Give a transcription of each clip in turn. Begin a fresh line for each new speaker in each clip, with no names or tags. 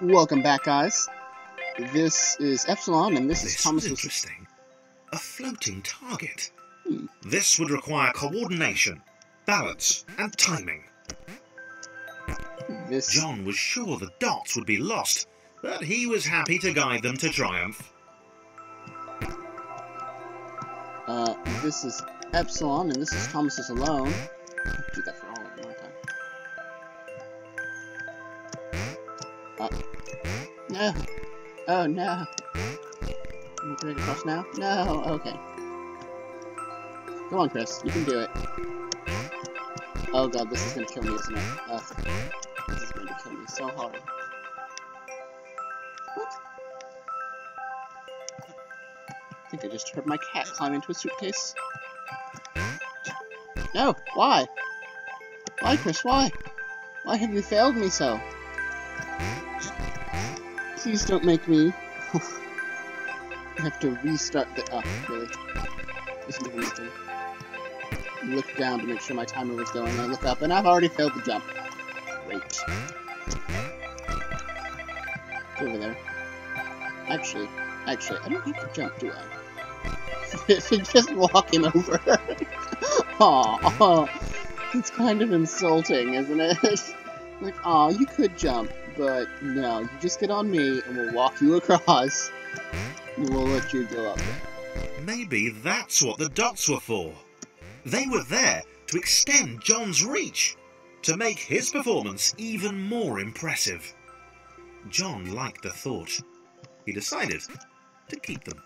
Welcome back, guys. This is Epsilon, and this is Thomas.
This was interesting. A floating target. This would require coordination, balance, and timing. John was sure the dots would be lost, but he was happy to guide them to triumph.
This is Epsilon, and this is Thomas is alone. Do that for all of them, aren't I? No. Oh, no. Am I going to across now? No. Okay. Come on, Chris. You can do it. Oh, God. This is going to kill me, isn't it? This is going to kill me so hard. What? I think I just heard my cat climb into a suitcase. No. Why? Why, Chris? Why? Why have you failed me so? Please don't make me have to restart the... Oh, really? Listen to anything. Look down to make sure my timer was going, and I look up, and I've already failed the jump. Great. It's over there. Actually, I don't have to jump, do I? Just walking over. Aww. It's kind of insulting, isn't it? Like, aw, you could jump, but no, you just get on me, and we'll walk you across, and we'll let you go up there.
Maybe that's what the dots were for. They were there to extend John's reach, to make his performance even more impressive. John liked the thought. He decided to keep them.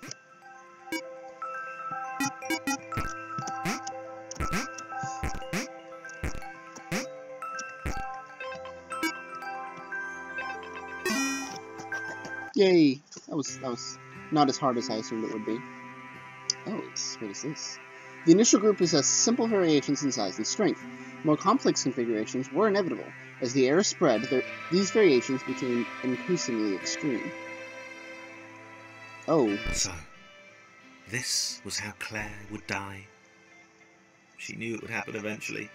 Yay! That was not as hard as I assumed it would be. Oh, what is this? The initial group possessed simple variations in size and strength. More complex configurations were inevitable. As the era spread, these variations became increasingly extreme. Oh.
So, this was how Claire would die. She knew it would happen eventually.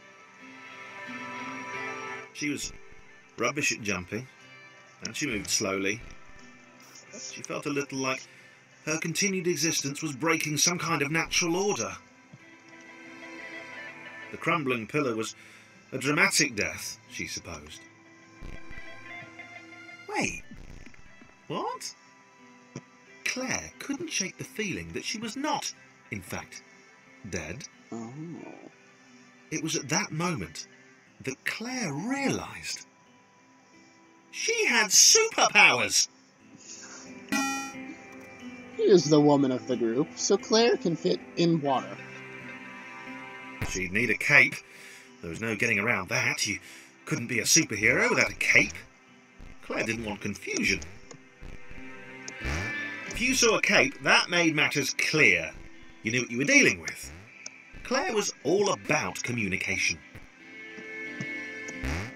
She was rubbish at jumping, and she moved slowly. She felt a little like her continued existence was breaking some kind of natural order. The crumbling pillar was a dramatic death, she supposed. Wait, what? Claire couldn't shake the feeling that she was not, in fact, dead.
Oh.
It was at that moment that Claire realised she had superpowers.
She is the woman of the group, so Claire can fit in water.
She'd need a cape. There was no getting around that. You couldn't be a superhero without a cape. Claire didn't want confusion. If you saw a cape, that made matters clear. You knew what you were dealing with. Claire was all about communication.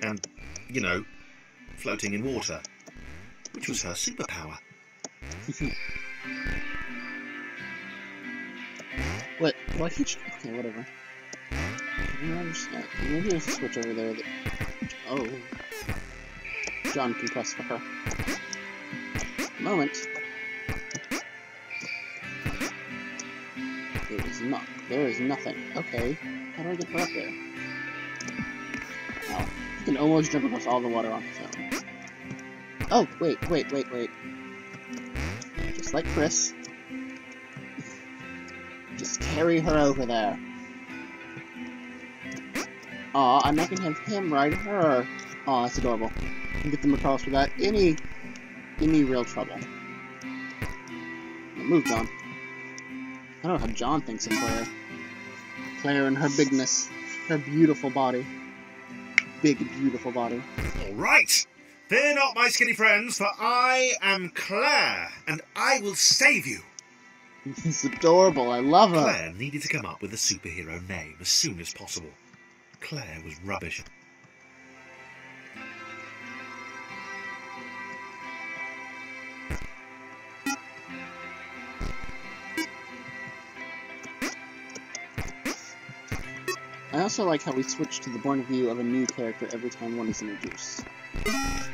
And, you know, floating in water, which was her superpower.
What? Why can't you... Okay, whatever. I don't understand. Maybe there's a switch over there that... Oh. John can press for her. Moment. There is nothing. Okay. How do I get her up there? Oh. You can almost jump across all the water on his own. Oh, wait. Just like Chris. Just carry her over there. Aw, I'm not gonna have him ride her. Aw, that's adorable. And get them across without any real trouble. Now move, John. I don't know how John thinks of Claire. Claire and her bigness. Her beautiful body. Big, beautiful body.
All right. Fear not, my skinny friends, for I am Claire, and I will save you.
It's adorable. I love her.
Claire needed to come up with a superhero name as soon as possible. Claire was rubbish. I also like how we switch to the point of view of a new character every time one is introduced.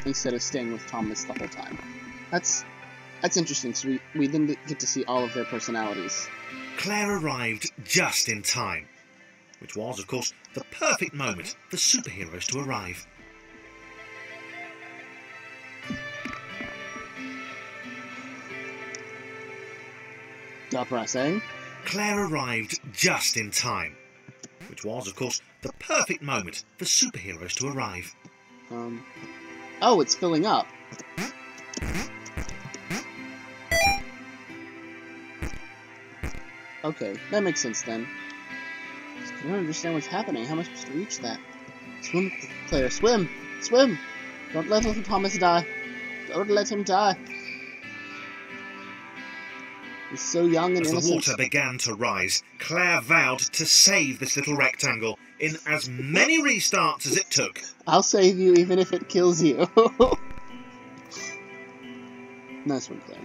instead of staying with Thomas the whole time. That's interesting, so we then get to see all of their personalities.
Claire arrived just in time, which was, of course, the perfect moment for superheroes to arrive.
Depressing.
Claire arrived just in time, which was, of course, the perfect moment for superheroes to arrive.
Oh, it's filling up. Okay, that makes sense then. I don't understand what's happening. How am I supposed to reach that? Swim, Claire, swim! Swim! Don't let little Thomas die. Don't let him die. He's so young and innocent.
As the water began to rise, Claire vowed to save this little rectangle in as many restarts as it took.
I'll save you even if it kills you. Nice one, Claire.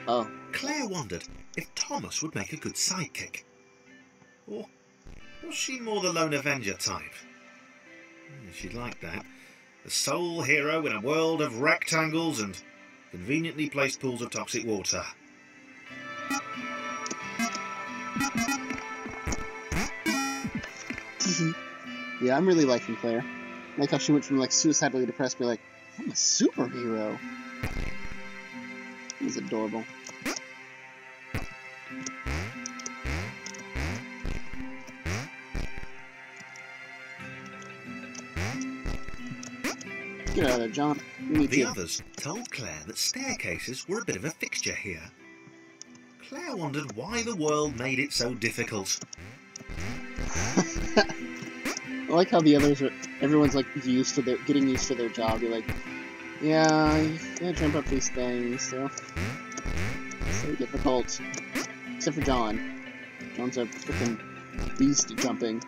Oh.
Claire wondered if Thomas would make a good sidekick. Or was she more the lone Avenger type? She'd like that. The sole hero in a world of rectangles and conveniently placed pools of toxic water.
Yeah, I'm really liking Claire. Like how she went from, like, suicidally depressed to be like, I'm a superhero. He's adorable. Get out of there, John.
The others told Claire that staircases were a bit of a fixture here. Claire wondered why the world made it so difficult.
I like how the others are. Everyone's like getting used to their job. You're like, yeah, you gotta jump up these things. So difficult. Except for John. John's a freaking beast at jumping.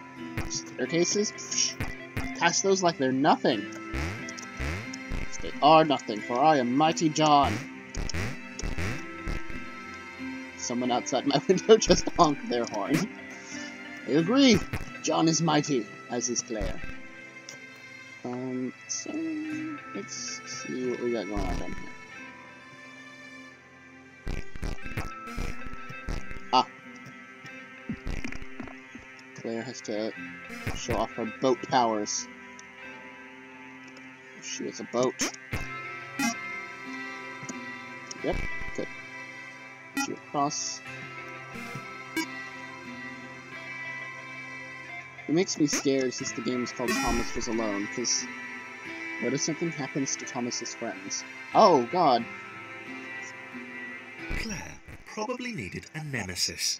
Staircases? Psh, pass those like they're nothing. They are nothing, for I am mighty John. Someone outside my window just honked their horn. I agree. John is mighty, as is Claire. So let's see what we got going on down here. Ah. Claire has to show off her boat powers. She is a boat. Yep, good. Shoot across. It makes me scared since the game is called Thomas Was Alone, because what if something happens to Thomas's friends? Oh, God.
Claire probably needed a nemesis.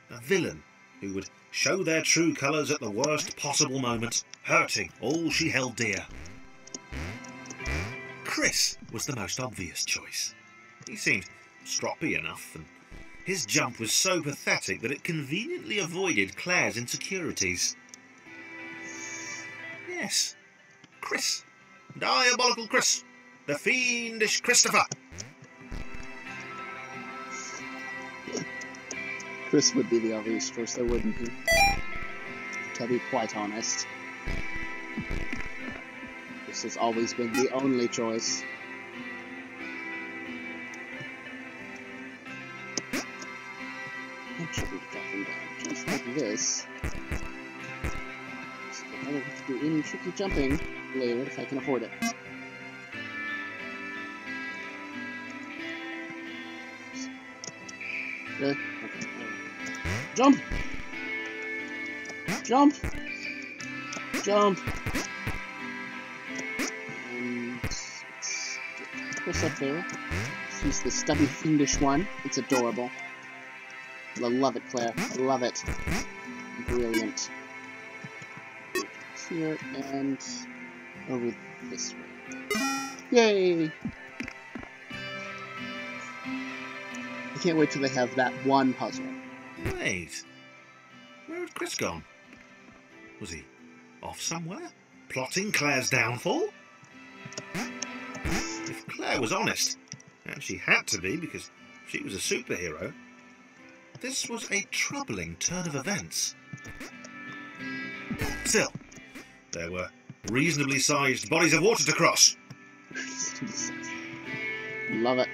A villain who would show their true colours at the worst possible moment, hurting all she held dear. Chris was the most obvious choice. He seemed stroppy enough, and his jump was so pathetic that it conveniently avoided Claire's insecurities. Yes, Chris. Diabolical Chris. The fiendish Christopher.
Chris would be the obvious choice, though, wouldn't he? To be quite honest. This has always been the only choice. I should be dropping down just like this. So I don't have to do any tricky jumping later if I can afford it. Really? Okay. Jump! Jump! Jump! And let's get Chris up there. Let's use the stubby, fiendish one. It's adorable. I love it, Claire. I love it. Brilliant. Here and over this way. Yay! I can't wait till they have that one puzzle.
Wait. Where had Chris gone? Was he off somewhere? Plotting Claire's downfall? If Claire was honest, and she had to be because she was a superhero, this was a troubling turn of events. Still, there were reasonably sized bodies of water to cross.
Love it.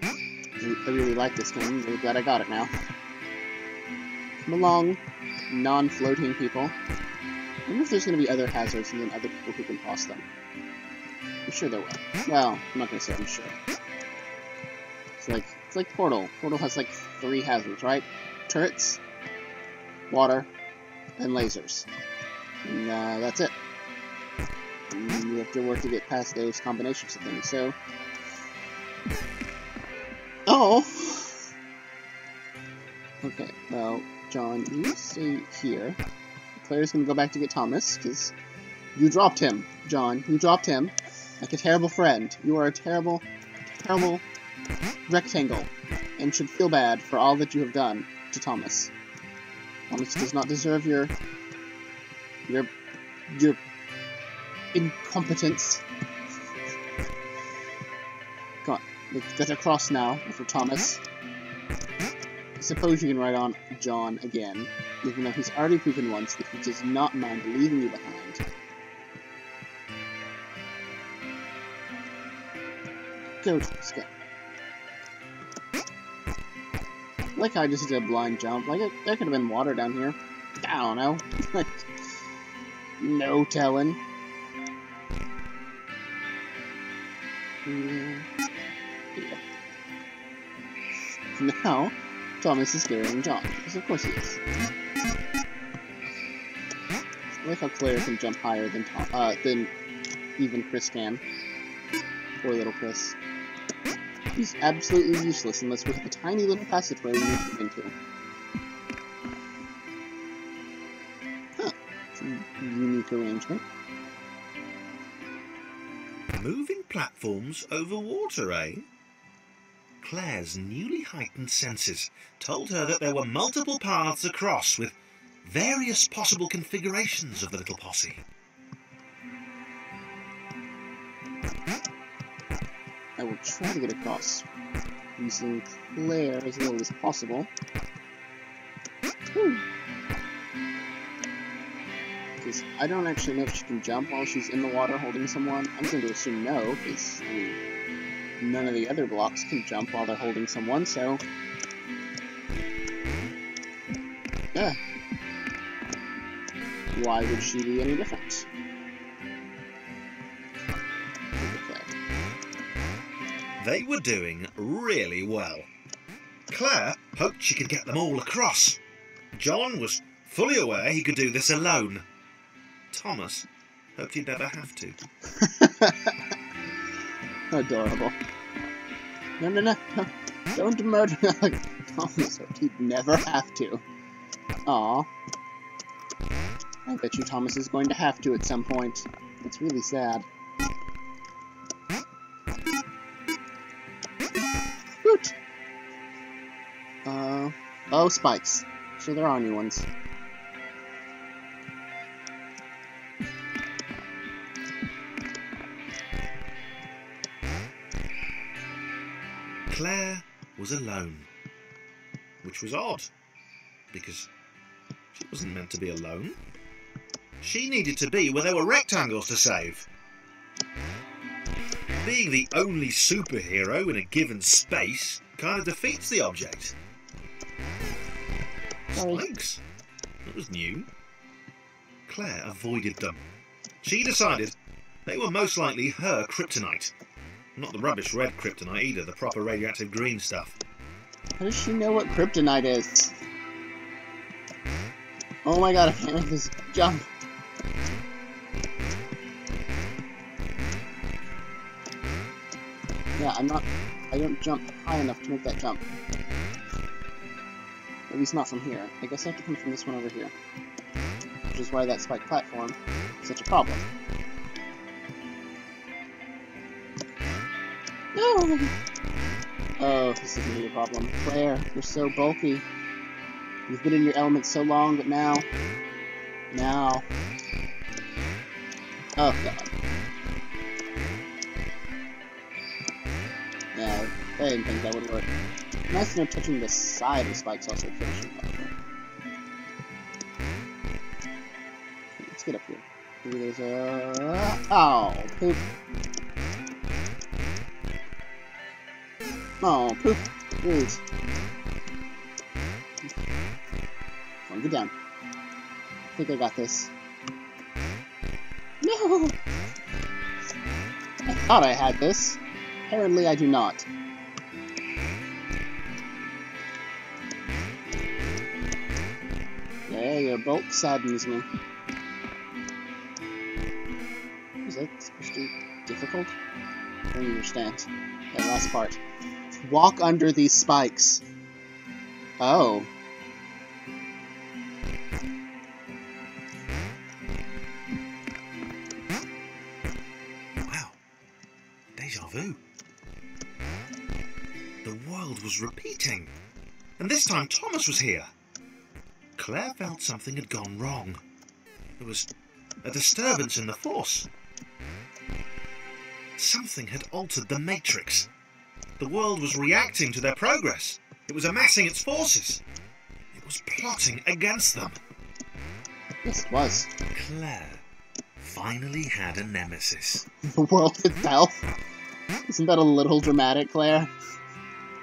I really like this game. I'm really glad I got it now. Come along, non-floating people. I wonder if there's going to be other hazards and then other people who can toss them. I'm sure there will. Well, I'm not going to say I'm sure. It's like Portal. Portal has like 3 hazards, right? Turrets, water, and lasers. And that's it. And you have to work to get past those combinations of things, so... Oh! Okay, well, John, you stay here. Claire's gonna go back to get Thomas, because you dropped him, John. You dropped him like a terrible friend. You are a terrible, terrible rectangle, and should feel bad for all that you have done to Thomas. Thomas does not deserve your incompetence. Come on, let's get across now for Thomas. I suppose you can write on John again, even though he's already proven once that he does not mind leaving you behind. Go, Thomas, go. Like I just did a blind jump. Like, there could have been water down here. I don't know. Like, no telling. Yeah. Now, Thomas is scaring John, because of course he is. I like how Claire can jump higher than even Chris can. Poor little Chris. He's absolutely useless unless we have a tiny little passageway we need to get into. Huh. It's a unique arrangement.
Moving platforms over water, eh? Claire's newly heightened senses told her that there were multiple paths across with various possible configurations of the little posse.
I will try to get across using Claire as little as possible. Because I don't actually know if she can jump while she's in the water holding someone. I'm going to assume no, because I mean, none of the other blocks can jump while they're holding someone, so... Yeah. Why would she be any different?
They were doing really well. Claire hoped she could get them all across. John was fully aware he could do this alone. Thomas hoped he'd never have to.
Adorable. No. Don't murder Thomas hoped he'd never have to. Aw. I bet you Thomas is going to have to at some point. It's really sad. Woot! Oh, spikes. So there are new ones.
Claire was alone, which was odd, because she wasn't meant to be alone. She needed to be where there were rectangles to save. Being the only superhero in a given space kind of defeats the object. Spikes? That was new. Claire avoided them. She decided they were most likely her kryptonite. Not the rubbish red kryptonite either, the proper radioactive green stuff.
How does she know what kryptonite is? Oh my god, I can't make this jump. Yeah, I don't jump high enough to make that jump. At least not from here. I guess I have to come from this one over here. Which is why that spike platform is such a problem. No! Oh, this is gonna be a problem. Claire, you're so bulky. You've been in your element so long, but now... Oh, God. Yeah, I didn't think that would work. Nice to know touching the side of spikes also finishing platform. Okay, let's get up here. Maybe there's a... Oh, poop. Oh, poop. Rude. Come on, get down. I think I got this. No! I thought I had this. Apparently I do not. Yeah, your bulk saddens me. Is that supposed to be difficult? I don't understand. That last part. Walk under these spikes. Oh.
Wow. Deja vu. The world was repeating. And this time Thomas was here. Claire felt something had gone wrong. There was a disturbance in the force. Something had altered the matrix. The world was reacting to their progress. It was amassing its forces. It was plotting against them.
Yes, it was.
Claire finally had a nemesis.
The world itself? Isn't that a little dramatic, Claire?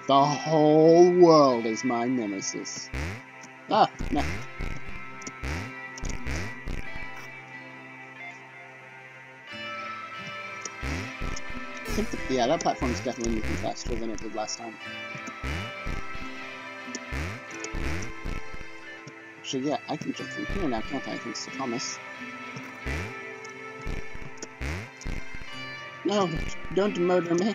The whole world is my nemesis. Ah, no. I think yeah, that platform's definitely moving faster than it did last time. Actually, yeah, I can jump from here now, can't I? Thanks to Thomas. No, don't murder me.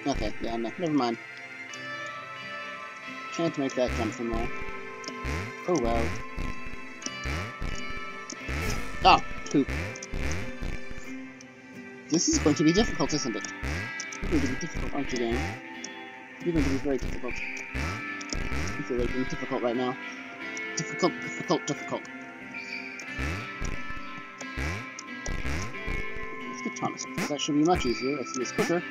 Okay, yeah, no, never mind. Can't make that jump from there. Oh well. Oh, poop. This is going to be difficult, isn't it? You're going to be difficult, aren't you, game? You're going to be very difficult. I feel like being difficult right now. Difficult, difficult, difficult. Let's get Thomas, because that should be much easier. Let's do this quicker.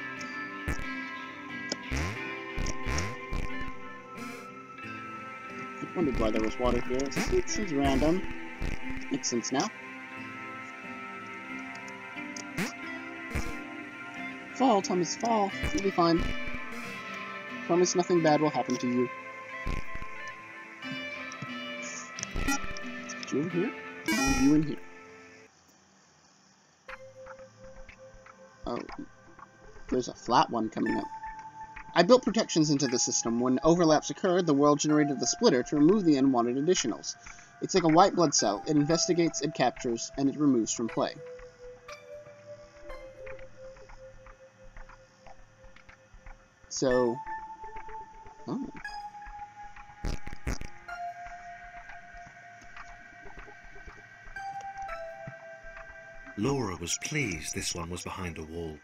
I wondered why there was water here. It seems random. Makes sense now. Fall, Thomas, fall. You'll be fine. Promise nothing bad will happen to you. Let's get you over here, and you in here. Oh, there's a flat one coming up. I built protections into the system. When overlaps occurred, the world generated the splitter to remove the unwanted additionals. It's like a white blood cell. It investigates, it captures, and it removes from play. So... oh.
Laura was pleased this one was behind a wall.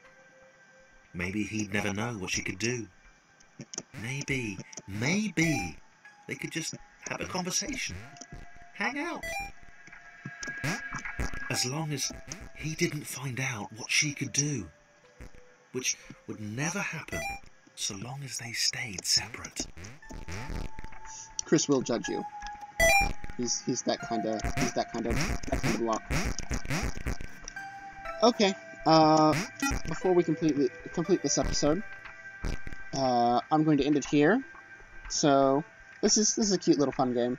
Maybe he'd never know what she could do. Maybe they could just have a conversation. Hang out. As long as he didn't find out what she could do. Which would never happen so long as they stayed separate.
Chris will judge you. He's that kind of block. Okay. Before we complete this episode, I'm going to end it here. So this is a cute little fun game.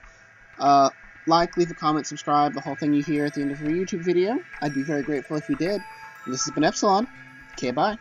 Like, leave a comment, subscribe, the whole thing you hear at the end of your YouTube video. I'd be very grateful if you did. And this has been Epsilon. Okay, bye.